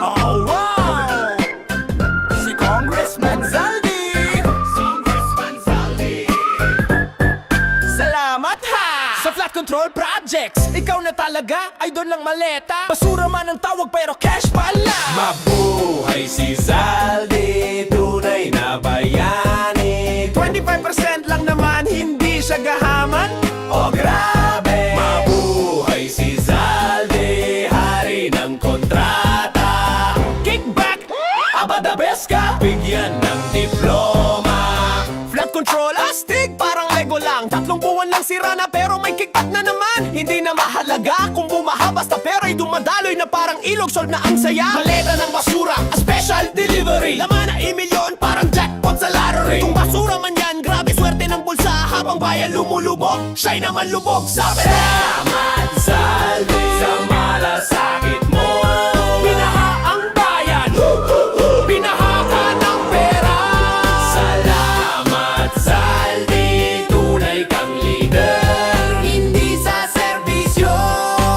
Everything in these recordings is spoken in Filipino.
Oh wow! Si Congressman Zaldi! Salamat ha! Sa flood control projects, ikaw na talaga ay doon lang maleta. Basura man ang tawag pero cash pala. Mabuhay si Zaldi, tunay na bayani. 25% lang naman, hindi siya gahaman. Oh grabe! Mabuhay si Zaldi, hari ng kontrata. Kickback! Aba the best ka, bigyan ng diploma. Flood control astig, parang Lego lang. 3 buwan lang sira na pero may kickback na naman. Hindi na mahalaga kung bumaha, basta pera'y dumadaloy na parang ilog. Solve na ang saya. Maleta ng basura, a special delivery. Laman na milyon, parang jackpot sa lottery. Kung basura man yan, grabe swerte ng bulsa. Habang bayan lumulubog, siya'y naman lubog. Sabi na! Salamat Zaldi sa malasakit mo. Binaha ang bayan, binaha ka ng pera. Salamat Zaldi, tunay kang leader. Hindi sa serbisyo,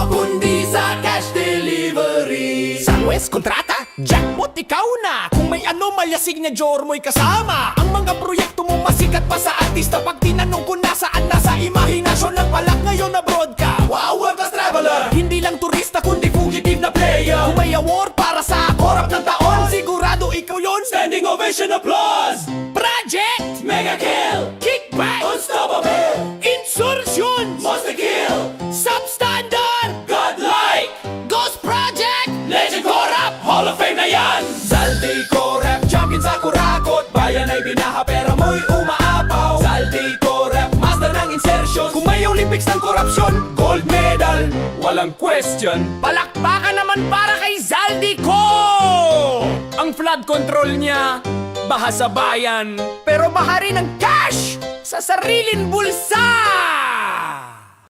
kundi sa cash delivery. Southwest kontrata, jackpot ikaw na. Kung may anomalya, signature mo'y kasama. Ang mga proyekto mo masikat pa sa artista. Pag tinanong ko nasaan, nasa imahinasyon ng palak. Ngayon na broad ka, wow, world class traveler. Hindi lang turista, kundi fugitive na player. Kung may award para sa korap ng taon, sigurado ikaw yon. Standing ovation applause. Project, Mega kill, kickback, unstoppable, insursion, monster kill, substandard, godlike, ghost project. legend corrupt, Hall of Fame na yan. Zaldi Corrupt, champion sa kurakot. Bayan ay binaha pera mo'y umaapaw. Zaldi Corrupt, master ng insertion. Kung may Olympics ng korupsyon, Gold medal, walang question. palakpakan naman para kay Zaldi ko! Ang flood control niya, baha sa bayan, pero baha rin ng cash sa sariling bulsa!